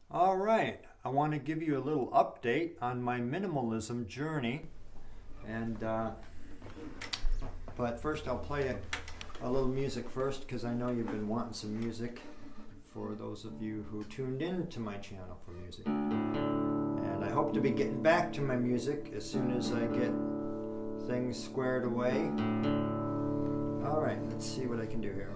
All right, I want to give you a little update on my minimalism journey, and but first I'll play a little music first because I know you've been wanting some music. For those of you who tuned in to my channel for music, and I hope to be getting back to my music as soon as I get things squared away. All right, let's see what I can do here.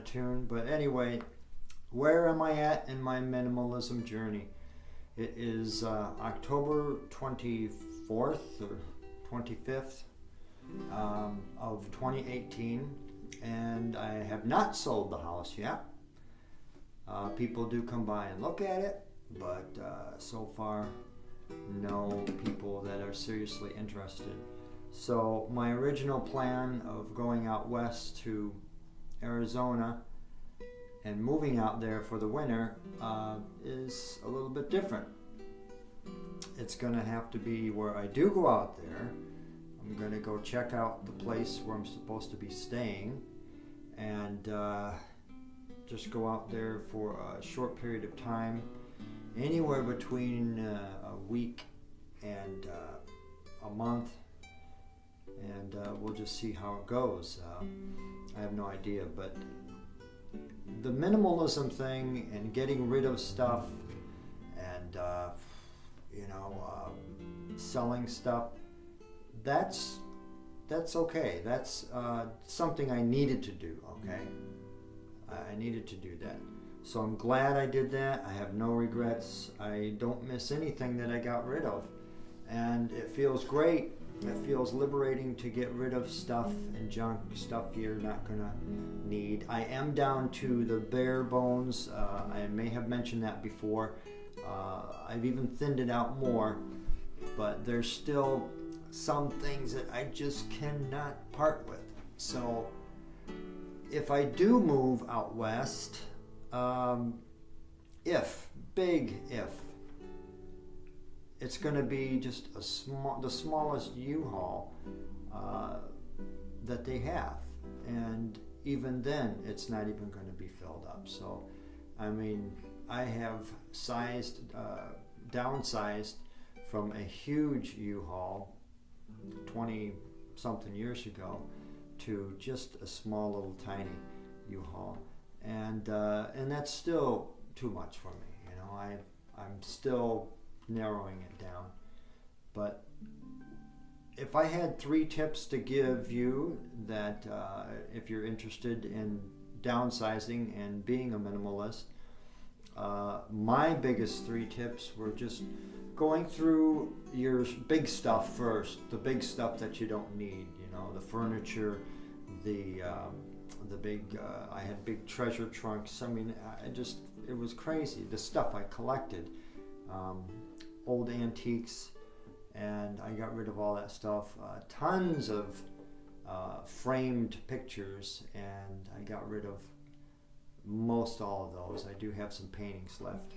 Tune, but anyway, where am I at in my minimalism journey? It is October 24th or 25th of 2018, and I have not sold the house yet. People do come by and look at it, but so far no people that are seriously interested. So my original plan of going out west to Arizona and moving out there for the winter is a little bit different. It's going to have to be where I do go out there. I'm going to go check out the place where I'm supposed to be staying and just go out there for a short period of time, anywhere between a week and a month, and we'll just see how it goes. I have no idea, but the minimalism thing and getting rid of stuff and selling stuff, that's okay. That's something I needed to do. Okay, I needed to do that. So I'm glad I did that. I have no regrets. I don't miss anything that I got rid of, and it feels great. It feels liberating to get rid of stuff and junk, stuff you're not going to need. I am down to the bare bones. I may have mentioned that before. I've even thinned it out more, but there's still some things that I just cannot part with. So if I do move out west, big if, it's going to be just the smallest U-Haul that they have, and even then, it's not even going to be filled up. So, I mean, I have downsized from a huge U-Haul 20-something years ago to just a small little tiny U-Haul, and that's still too much for me. You know, I'm still narrowing it down. But if I had 3 tips to give you that if you're interested in downsizing and being a minimalist, my biggest 3 tips were just going through your big stuff first, the big stuff that you don't need, the furniture, the big, I had big treasure trunks. I mean, it was crazy, the stuff I collected. Old antiques, and I got rid of all that stuff. Tons of framed pictures, and I got rid of most all of those. I do have some paintings left.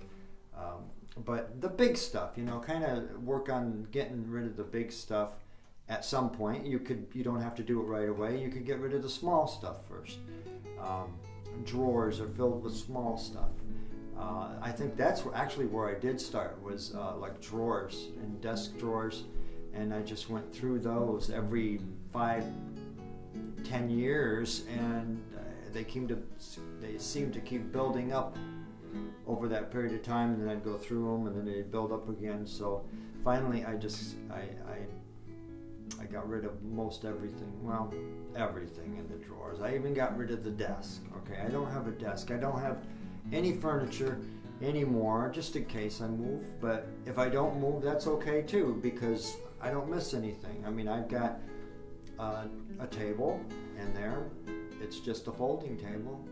But the big stuff, kind of work on getting rid of the big stuff at some point, you don't have to do it right away. You could get rid of the small stuff first. Drawers are filled with small stuff. I think that's actually where I did start, was like drawers and desk drawers, and I just went through those every 5-10 years, and they seemed to keep building up over that period of time, and then I'd go through them, and then they'd build up again. So finally, I got rid of most everything. Well, everything in the drawers. I even got rid of the desk. Okay, I don't have a desk. I don't have any furniture anymore, just in case I move. But if I don't move, that's okay too, because I don't miss anything. I mean, I've got a table in there. It's just a folding table.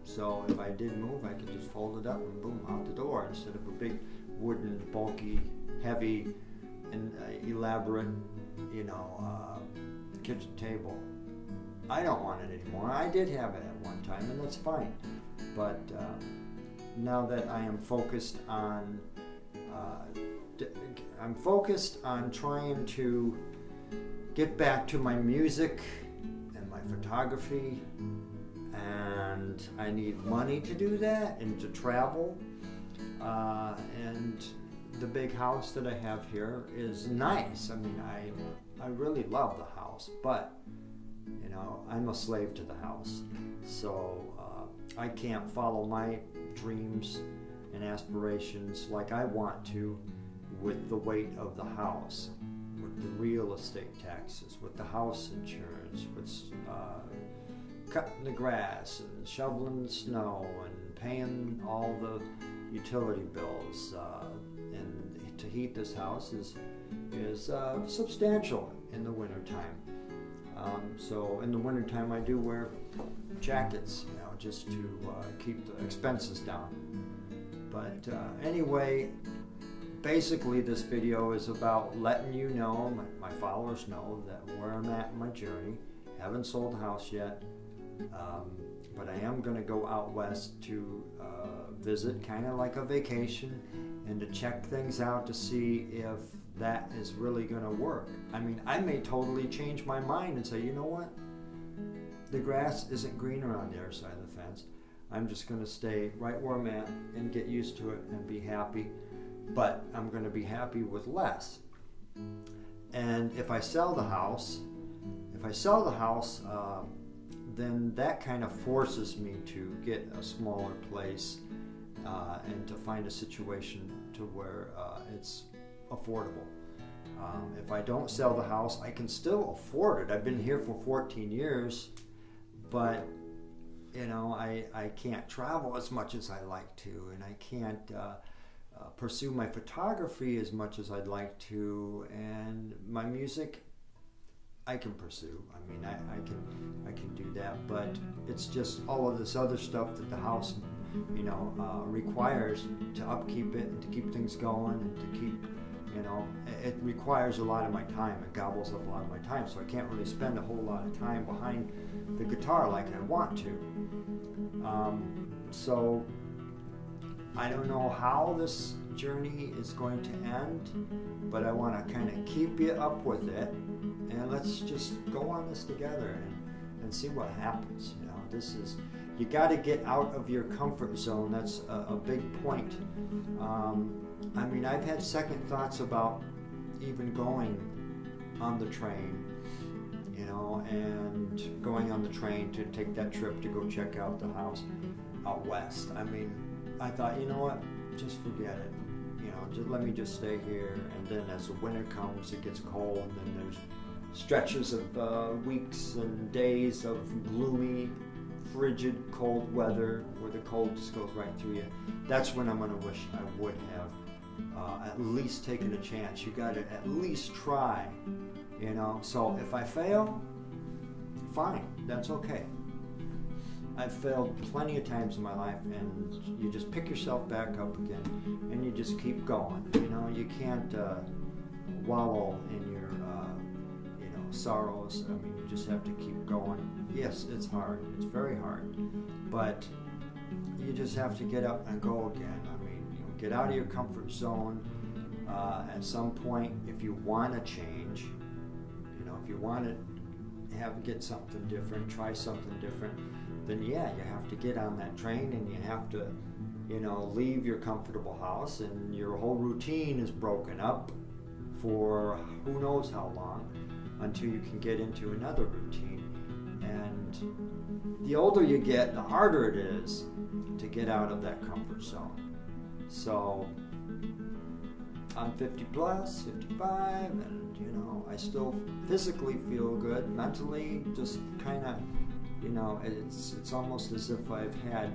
So if I did move, I could just fold it up and boom, out the door, instead of a big wooden, bulky, heavy, and elaborate, kitchen table. I don't want it anymore. I did have it at one time, and that's fine. But now that I am focused on, trying to get back to my music and my photography, and I need money to do that and to travel. And the big house that I have here is nice. I mean, I really love the house, but I'm a slave to the house. So I can't follow my dreams and aspirations like I want to with the weight of the house, with the real estate taxes, with the house insurance, with cutting the grass and shoveling the snow and paying all the utility bills. And to heat this house is substantial in the wintertime. So in the wintertime I do wear jackets, just to keep the expenses down. But anyway, basically this video is about letting you know, my followers know, that where I'm at in my journey. Haven't sold the house yet, but I am going to go out west to visit, kind of like a vacation, and to check things out to see if that is really going to work. I mean, I may totally change my mind and say, you know what? The grass isn't greener on the other side of the fence. I'm just going to stay right where I'm at and get used to it and be happy. But I'm going to be happy with less. And if I sell the house, then that kind of forces me to get a smaller place and to find a situation to where it's affordable. If I don't sell the house, I can still afford it. I've been here for 14 years, but I can't travel as much as I like to, and I can't pursue my photography as much as I'd like to, and my music I can pursue. I mean, I can do that, but it's just all of this other stuff that the house requires to upkeep it and to keep things going and to keep, it requires a lot of my time. It gobbles up a lot of my time, so I can't really spend a whole lot of time behind the guitar like I want to. So I don't know how this journey is going to end, but I want to kind of keep you up with it, and let's just go on this together and see what happens. You got to get out of your comfort zone. That's a big point. I mean, I've had second thoughts about even going on the train, and going on the train to take that trip to go check out the house out west. I mean, I thought, you know what, just forget it. Just let me just stay here. And then as the winter comes, it gets cold, and then there's stretches of weeks and days of gloomy, frigid, cold weather where the cold just goes right through you. That's when I'm going to wish I would have at least taken a chance. You got to at least try, So if I fail, fine, that's okay. I've failed plenty of times in my life, and you just pick yourself back up again, and you just keep going. You can't wallow in your sorrows. I mean, you just have to keep going. Yes, it's hard. It's very hard, but you just have to get up and go again. I mean, get out of your comfort zone. At some point, if you want to change, if you want to get something different, try something different, then yeah, you have to get on that train and you have to, leave your comfortable house, and your whole routine is broken up for who knows how long until you can get into another routine. And the older you get, the harder it is to get out of that comfort zone. So I'm 50 plus, 55, and I still physically feel good. Mentally, just kind of, it's almost as if I've had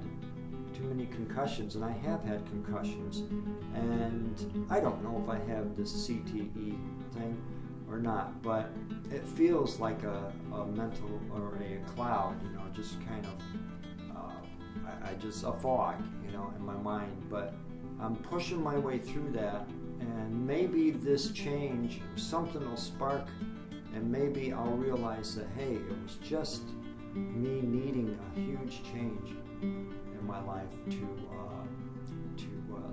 too many concussions, and I have had concussions, and I don't know if I have this CTE thing or not, but it feels like a mental or a cloud, just kind of, a fog, in my mind. But I'm pushing my way through that, and maybe this change, something will spark, and maybe I'll realize that, hey, it was just me needing a huge change in my life to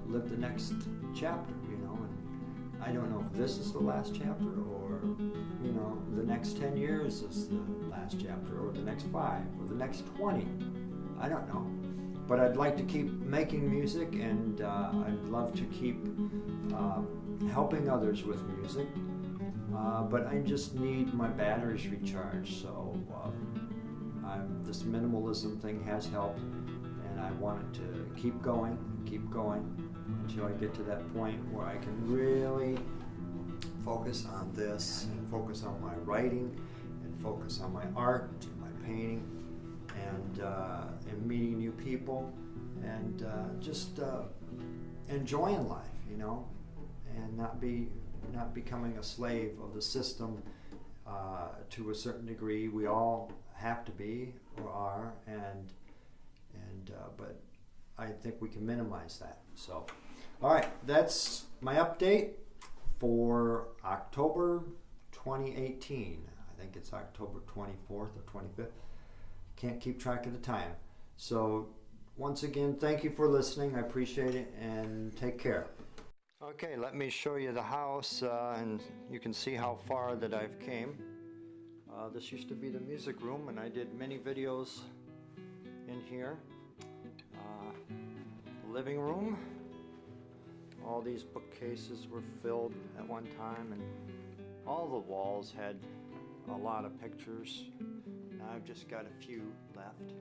live the next chapter, and I don't know if this is the last chapter, or the next 10 years is the last chapter, or the next 5, or the next 20. I don't know, but I'd like to keep making music, and I'd love to keep helping others with music, but I just need my batteries recharged. So this minimalism thing has helped, and I want it to keep going until I get to that point where I can really focus on this, and focus on my writing, and focus on my art, my painting, and meeting new people, and just enjoying life, and not becoming a slave of the system to a certain degree. We all have to be or are, but I think we can minimize that. So, all right, that's my update for October 2018. I think it's October 24th or 25th. Can't keep track of the time. So once again, thank you for listening. I appreciate it, and take care. Okay, let me show you the house, and you can see how far that I've came. This used to be the music room, and I did many videos in here. Living room. All these bookcases were filled at one time, and all the walls had a lot of pictures. Now I've just got a few left.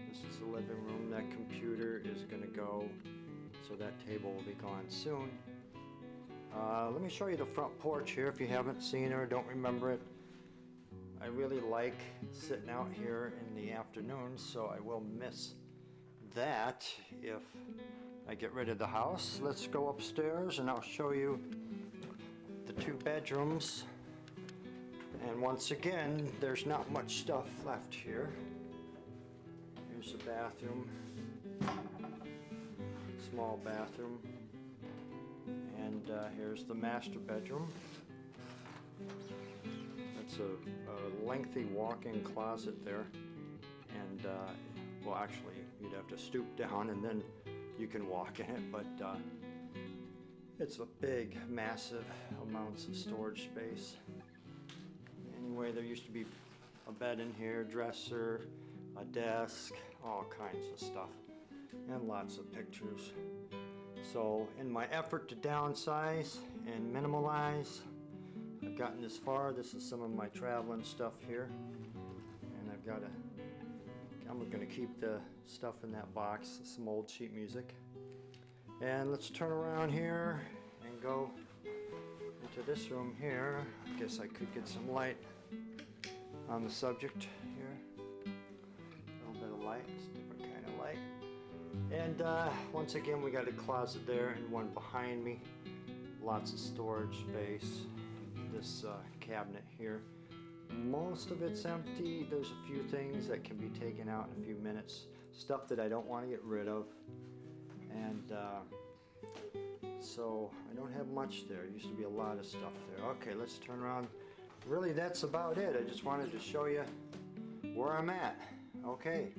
This is the living room. That computer is going to go, so that table will be gone soon. Let me show you the front porch here if you haven't seen it or don't remember it. I really like sitting out here in the afternoons, so I will miss that if I get rid of the house. Let's go upstairs and I'll show you the 2 bedrooms. And once again, there's not much stuff left here. Here's the bathroom, small bathroom, and here's the master bedroom. That's a lengthy walk-in closet there, and well, actually you'd have to stoop down and then you can walk in it, but it's a big, massive amounts of storage space. Anyway, there used to be a bed in here, dresser, a desk, all kinds of stuff, and lots of pictures. So in my effort to downsize and minimalize, I've gotten this far. This is some of my traveling stuff here, and I'm going to keep the stuff in that box, some old sheet music. And let's turn around here and go into this room here. I guess I could get some light on the subject here. A little bit of light, it's a different kind of light. And once again, we got a closet there and one behind me. Lots of storage space. This cabinet here, most of it's empty. There's a few things that can be taken out in a few minutes, stuff that I don't want to get rid of, and so I don't have much there. Used to be a lot of stuff there. Okay, let's turn around. Really, that's about it. I just wanted to show you where I'm at. Okay.